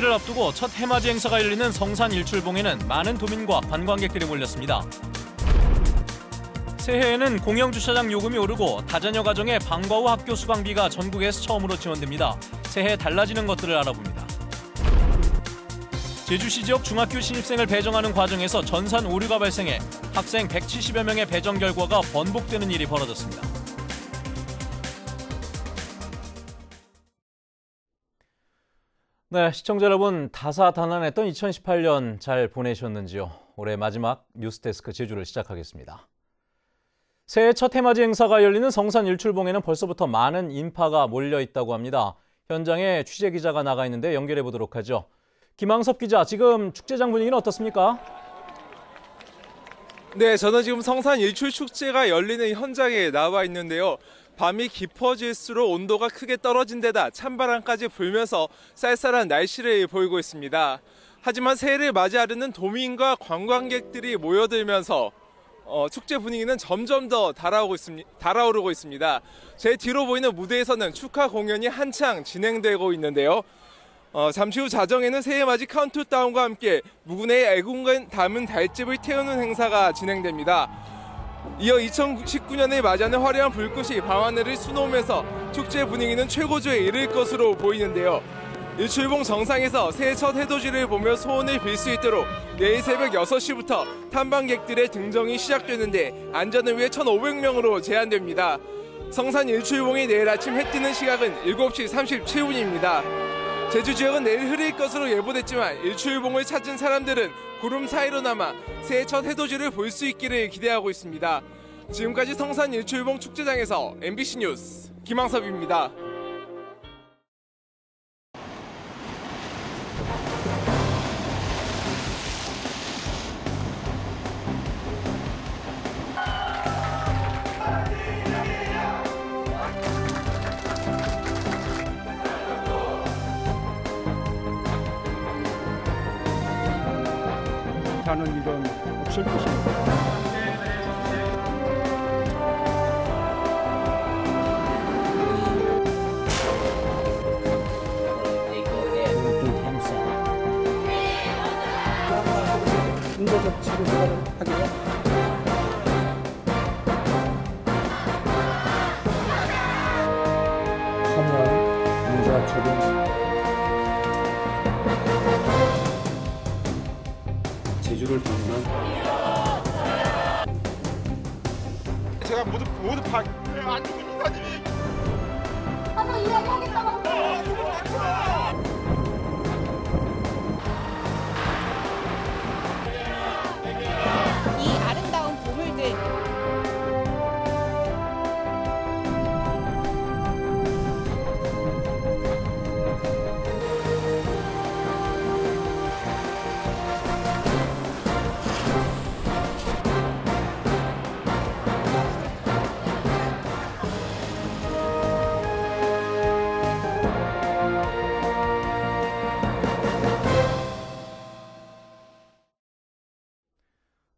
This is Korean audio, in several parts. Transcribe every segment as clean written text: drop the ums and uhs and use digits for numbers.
새해를 앞두고 첫 해맞이 행사가 열리는 성산 일출봉에는 많은 도민과 관광객들이 몰렸습니다. 새해에는 공영주차장 요금이 오르고 다자녀 가정의 방과 후 학교 수강비가 전국에서 처음으로 지원됩니다. 새해 달라지는 것들을 알아봅니다. 제주시 지역 중학교 신입생을 배정하는 과정에서 전산 오류가 발생해 학생 170여 명의 배정 결과가 번복되는 일이 벌어졌습니다. 네, 시청자 여러분, 다사다난했던 2018년 잘 보내셨는지요? 올해 마지막 뉴스데스크 제주를 시작하겠습니다. 새해 첫 해맞이 행사가 열리는 성산 일출봉에는 벌써부터 많은 인파가 몰려 있다고 합니다. 현장에 취재 기자가 나가 있는데 연결해 보도록 하죠. 김항섭 기자, 지금 축제장 분위기는 어떻습니까? 네, 저는 지금 성산 일출 축제가 열리는 현장에 나와 있는데요. 밤이 깊어질수록 온도가 크게 떨어진 데다 찬바람까지 불면서 쌀쌀한 날씨를 보이고 있습니다. 하지만 새해를 맞이하려는 도민과 관광객들이 모여들면서 축제 분위기는 점점 더 달아오르고 있습니다. 제 뒤로 보이는 무대에서는 축하 공연이 한창 진행되고 있는데요. 잠시 후 자정에는 새해 맞이 카운트다운과 함께 무군의 애국을 담은 달집을 태우는 행사가 진행됩니다. 이어 2019년을 맞이하는 화려한 불꽃이 밤하늘을 수놓으면서 축제 분위기는 최고조에 이를 것으로 보이는데요. 일출봉 정상에서 새해 첫 해돋이를 보며 소원을 빌 수 있도록 내일 새벽 6시부터 탐방객들의 등정이 시작되는데 안전을 위해 1,500명으로 제한됩니다. 성산 일출봉이 내일 아침 해 뜨는 시각은 7시 37분입니다. 제주 지역은 내일 흐릴 것으로 예보됐지만 일출봉을 찾은 사람들은 구름 사이로나마 새해 첫 해돋이를 볼 수 있기를 기대하고 있습니다. 지금까지 성산 일출봉 축제장에서 MBC 뉴스 김항섭입니다. 하는 일은 없을 것입니다. 인도적 치료를 하기로 참여한 인사 적용 제주를 돕는 제가 모두 안 죽은 이사님이 가서 이야기하겠다고. 이 아름다운 보물들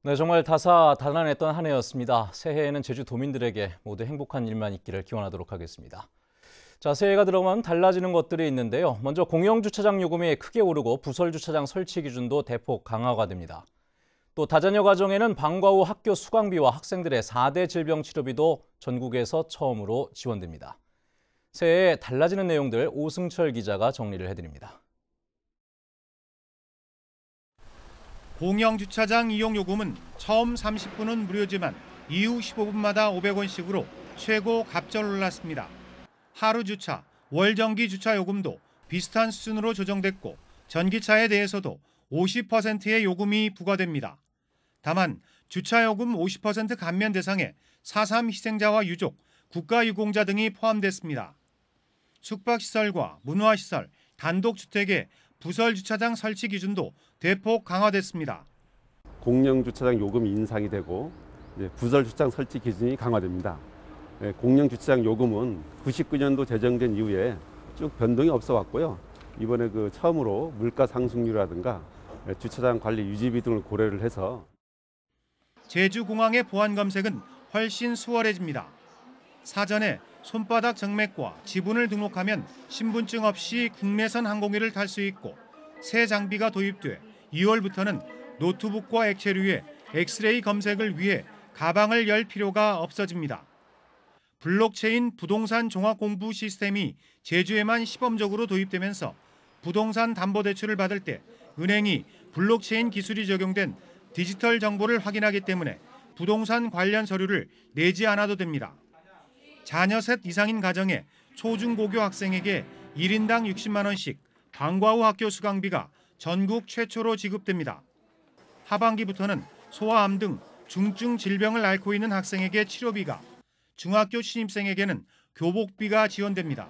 네, 정말 다사다난했던 한 해였습니다. 새해에는 제주 도민들에게 모두 행복한 일만 있기를 기원하도록 하겠습니다. 자, 새해가 들어가면 달라지는 것들이 있는데요. 먼저 공영주차장 요금이 크게 오르고 부설주차장 설치 기준도 대폭 강화가 됩니다. 또 다자녀 가정에는 방과 후 학교 수강비와 학생들의 4대 질병 치료비도 전국에서 처음으로 지원됩니다. 새해에 달라지는 내용들 오승철 기자가 정리를 해드립니다. 공영주차장 이용요금은 처음 30분은 무료지만 이후 15분마다 500원씩으로 최고 갑절 올랐습니다. 하루 주차, 월정기 주차 요금도 비슷한 수준으로 조정됐고 전기차에 대해서도 50%의 요금이 부과됩니다. 다만 주차요금 50% 감면 대상에 4.3 희생자와 유족, 국가유공자 등이 포함됐습니다. 숙박시설과 문화시설, 단독주택의 부설주차장 설치 기준도 대폭 강화됐습니다. 공영주차장 요금이 인상이 되고 부설주차장 설치 기준이 강화됩니다. 공영주차장 요금은 99년도 제정된 이후에 쭉 변동이 없어 왔고요. 이번에 처음으로 물가 상승률이라든가 주차장 관리 유지비 등을 고려를 해서 제주공항의 보안 검색은 훨씬 수월해집니다. 사전에 손바닥 정맥과 지분을 등록하면 신분증 없이 국내선 항공기를 탈 수 있고 새 장비가 도입돼 2월부터는 노트북과 액체류의 엑스레이 검색을 위해 가방을 열 필요가 없어집니다. 블록체인 부동산 종합 공부 시스템이 제주에만 시범적으로 도입되면서 부동산 담보대출을 받을 때 은행이 블록체인 기술이 적용된 디지털 정보를 확인하기 때문에 부동산 관련 서류를 내지 않아도 됩니다. 자녀 셋 이상인 가정의 초중고교 학생에게 1인당 60만 원씩 방과 후 학교 수강비가 전국 최초로 지급됩니다. 하반기부터는 소아암 등 중증 질병을 앓고 있는 학생에게 치료비가, 중학교 신입생에게는 교복비가 지원됩니다.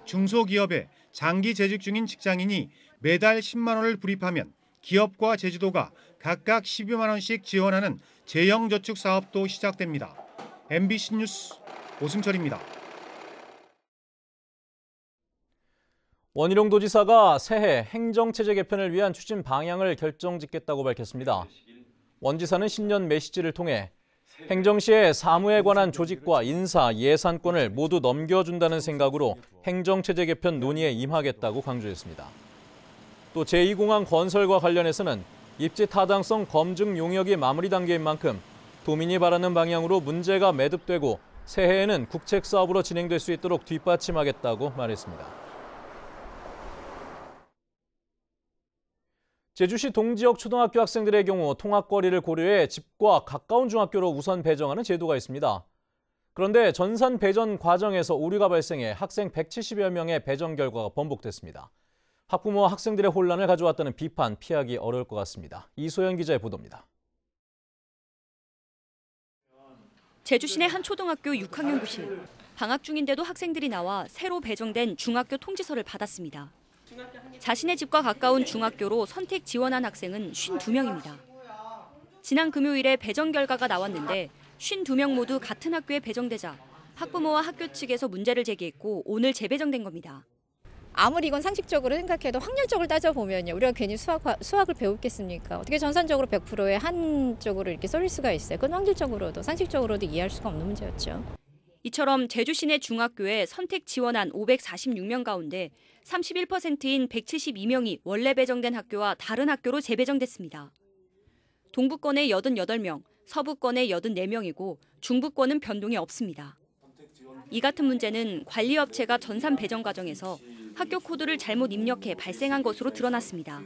중소기업에 장기 재직 중인 직장인이 매달 10만 원을 불입하면 기업과 제주도가 각각 12만 원씩 지원하는 재형저축 사업도 시작됩니다. MBC 뉴스 오승철입니다. 원희룡 도지사가 새해 행정체제 개편을 위한 추진 방향을 결정짓겠다고 밝혔습니다. 원 지사는 신년 메시지를 통해 행정시의 사무에 관한 조직과 인사, 예산권을 모두 넘겨준다는 생각으로 행정체제 개편 논의에 임하겠다고 강조했습니다. 또 제2공항 건설과 관련해서는 입지 타당성 검증 용역이 마무리 단계인 만큼 도민이 바라는 방향으로 문제가 매듭되고 새해에는 국책 사업으로 진행될 수 있도록 뒷받침하겠다고 말했습니다. 제주시 동지역 초등학교 학생들의 경우 통학거리를 고려해 집과 가까운 중학교로 우선 배정하는 제도가 있습니다. 그런데 전산 배정 과정에서 오류가 발생해 학생 170여 명의 배정 결과가 번복됐습니다. 학부모와 학생들의 혼란을 가져왔다는 비판 피하기 어려울 것 같습니다. 이소연 기자의 보도입니다. 제주 시내 한 초등학교 6학년 교실. 방학 중인데도 학생들이 나와 새로 배정된 중학교 통지서를 받았습니다. 자신의 집과 가까운 중학교로 선택 지원한 학생은 52명입니다. 지난 금요일에 배정 결과가 나왔는데 52명 모두 같은 학교에 배정되자 학부모와 학교 측에서 문제를 제기했고 오늘 재배정된 겁니다. 아무리 이건 상식적으로 생각해도 확률적으로 따져보면요. 우리가 괜히 수학을 배우겠습니까? 어떻게 전산적으로 100%의 한쪽으로 이렇게 쏠릴 수가 있어요. 그건 확률적으로도 상식적으로도 이해할 수가 없는 문제였죠. 이처럼 제주 시내 중학교에 선택 지원한 546명 가운데 31%인 172명이 원래 배정된 학교와 다른 학교로 재배정됐습니다. 동부권의 88명, 서부권의 84명이고 중부권은 변동이 없습니다. 이 같은 문제는 관리업체가 전산 배정 과정에서 학교 코드를 잘못 입력해 발생한 것으로 드러났습니다.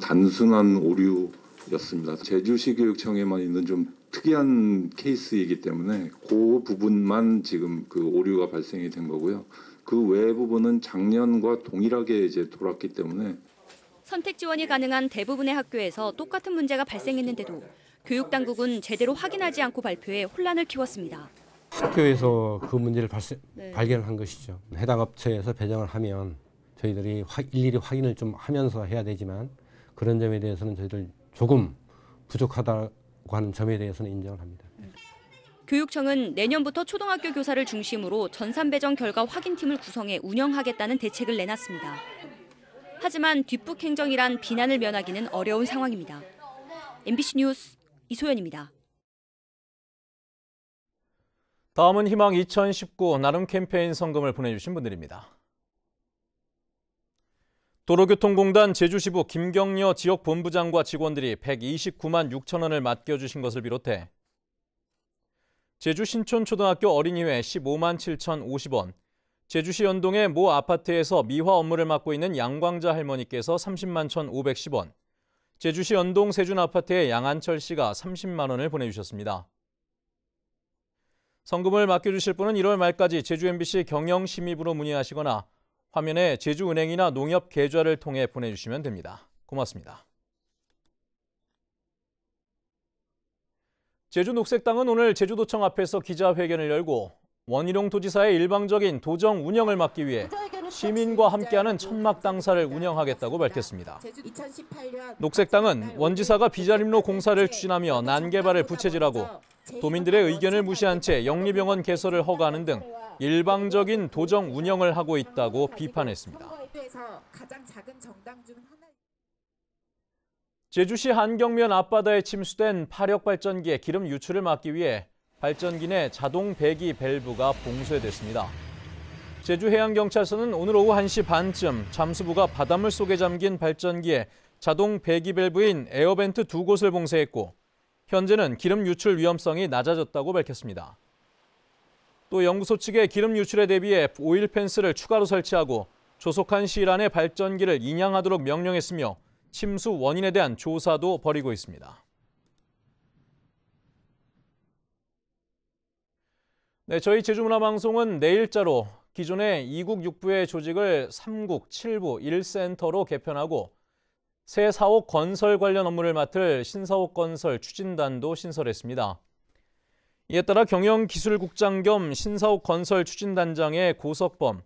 단순한 오류였습니다. 제주시 교육청에만 있는 좀 특이한 케이스이기 때문에 그 부분만 지금 그 오류가 발생이 된 거고요. 그 외 부분은 작년과 동일하게 이제 돌았기 때문에 선택 지원이 가능한 대부분의 학교에서 똑같은 문제가 발생했는데도 교육당국은 제대로 확인하지 않고 발표해 혼란을 키웠습니다. 학교에서 그 문제를 발견한 것이죠. 해당 업체에서 배정을 하면 저희들이 일일이 확인을 좀 하면서 해야 되지만 그런 점에 대해서는 저희들 조금 부족하다고 하는 점에 대해서는 인정을 합니다. 교육청은 내년부터 초등학교 교사를 중심으로 전산 배정 결과 확인팀을 구성해 운영하겠다는 대책을 내놨습니다. 하지만 뒷북 행정이란 비난을 면하기는 어려운 상황입니다. MBC 뉴스 이소연입니다. 다음은 희망 2019 나눔 캠페인 성금을 보내주신 분들입니다. 도로교통공단 제주시부 김경려 지역본부장과 직원들이 129만 6천 원을 맡겨주신 것을 비롯해 제주 신촌초등학교 어린이회 15만 7,050원, 제주시 연동의 모 아파트에서 미화 업무를 맡고 있는 양광자 할머니께서 30만 1,510원, 제주시 연동 세준 아파트의 양한철 씨가 30만 원을 보내주셨습니다. 성금을 맡겨주실 분은 1월 말까지 제주 MBC 경영심의부로 문의하시거나 화면에 제주은행이나 농협 계좌를 통해 보내주시면 됩니다. 고맙습니다. 제주녹색당은 오늘 제주도청 앞에서 기자회견을 열고 원희룡 도지사의 일방적인 도정 운영을 막기 위해 시민과 함께하는 천막 당사를 운영하겠다고 밝혔습니다. 녹색당은 원 지사가 비자림로 공사를 추진하며 난개발을 부채질하고 도민들의 의견을 무시한 채 영리병원 개설을 허가하는 등 일방적인 도정 운영을 하고 있다고 비판했습니다. 제주시 한경면 앞바다에 침수된 파력발전기의 기름 유출을 막기 위해 발전기 내 자동 배기 밸브가 봉쇄됐습니다. 제주해양경찰서는 오늘 오후 1시 반쯤 잠수부가 바닷물 속에 잠긴 발전기에 자동 배기 밸브인 에어벤트 2곳을 봉쇄했고 현재는 기름 유출 위험성이 낮아졌다고 밝혔습니다. 또 연구소 측의 기름 유출에 대비해 오일 펜스를 추가로 설치하고 조속한 시일 안에 발전기를 인양하도록 명령했으며 침수 원인에 대한 조사도 벌이고 있습니다. 네, 저희 제주문화방송은 내일자로 기존의 2국 6부의 조직을 3국 7부 1센터로 개편하고 새 사옥 건설 관련 업무를 맡을 신사옥 건설 추진단도 신설했습니다. 이에 따라 경영기술국장 겸 신사옥 건설 추진단장의 고석범,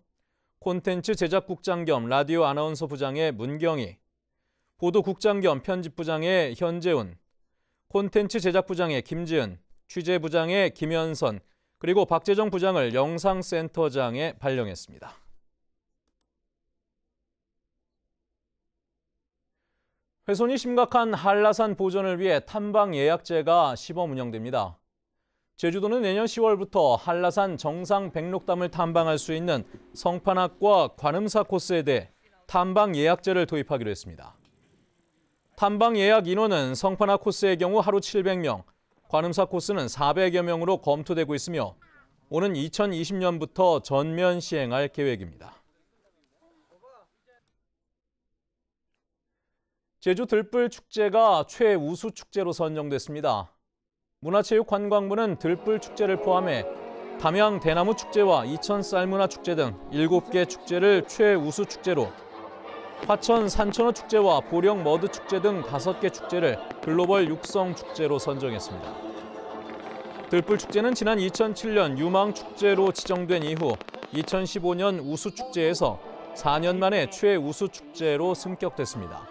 콘텐츠 제작국장 겸 라디오 아나운서 부장의 문경희, 보도국장 겸 편집부장의 현재훈, 콘텐츠 제작부장의 김지은, 취재부장의 김현선, 그리고 박재정 부장을 영상센터장에 발령했습니다. 훼손이 심각한 한라산 보전을 위해 탐방 예약제가 시범 운영됩니다. 제주도는 내년 10월부터 한라산 정상 백록담을 탐방할 수 있는 성판악과 관음사 코스에 대해 탐방 예약제를 도입하기로 했습니다. 탐방 예약 인원은 성판악 코스의 경우 하루 700명, 관음사 코스는 400여 명으로 검토되고 있으며 오는 2020년부터 전면 시행할 계획입니다. 제주 들불축제가 최우수 축제로 선정됐습니다. 문화체육관광부는 들불축제를 포함해 담양 대나무 축제와 이천 쌀문화 축제 등 7개 축제를 최우수 축제로, 화천 산천어 축제와 보령 머드 축제 등 5개 축제를 글로벌 육성 축제로 선정했습니다. 들불축제는 지난 2007년 유망축제로 지정된 이후 2015년 우수축제에서 4년 만에 최우수 축제로 승격됐습니다.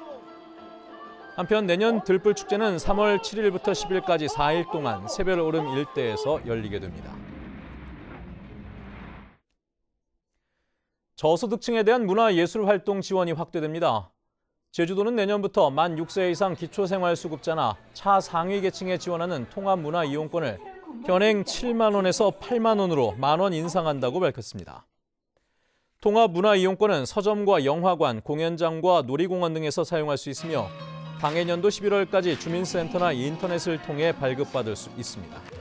한편 내년 들불축제는 3월 7일부터 10일까지 4일 동안 새별오름 일대에서 열리게 됩니다. 저소득층에 대한 문화예술활동 지원이 확대됩니다. 제주도는 내년부터 만 6세 이상 기초생활수급자나 차상위 계층에 지원하는 통합문화이용권을 현행 7만 원에서 8만 원으로 만 원 인상한다고 밝혔습니다. 통합문화이용권은 서점과 영화관, 공연장과 놀이공원 등에서 사용할 수 있으며 당해년도 11월까지 주민센터나 인터넷을 통해 발급받을 수 있습니다.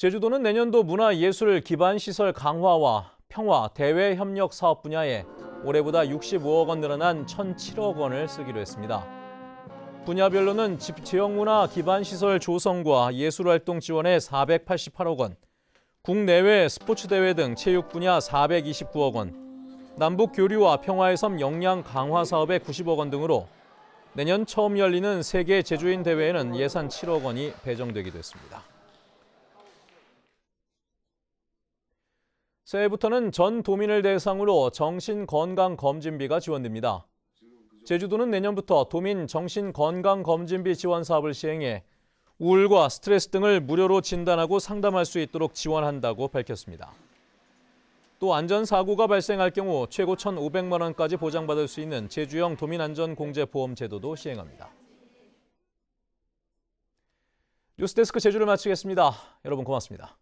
제주도는 내년도 문화예술 기반시설 강화와 평화, 대외 협력 사업 분야에 올해보다 65억 원 늘어난 1,007억 원을 쓰기로 했습니다. 분야별로는 지역문화 기반시설 조성과 예술활동 지원에 488억 원, 국내외 스포츠대회 등 체육 분야 429억 원, 남북 교류와 평화의 섬 역량 강화 사업에 90억 원 등으로 내년 처음 열리는 세계 제주인 대회에는 예산 7억 원이 배정되기도 했습니다. 새해부터는 전 도민을 대상으로 정신건강검진비가 지원됩니다. 제주도는 내년부터 도민 정신건강검진비 지원 사업을 시행해 우울과 스트레스 등을 무료로 진단하고 상담할 수 있도록 지원한다고 밝혔습니다. 또 안전사고가 발생할 경우 최고 1,500만 원까지 보장받을 수 있는 제주형 도민안전공제보험 제도도 시행합니다. 뉴스데스크 제주를 마치겠습니다. 여러분 고맙습니다.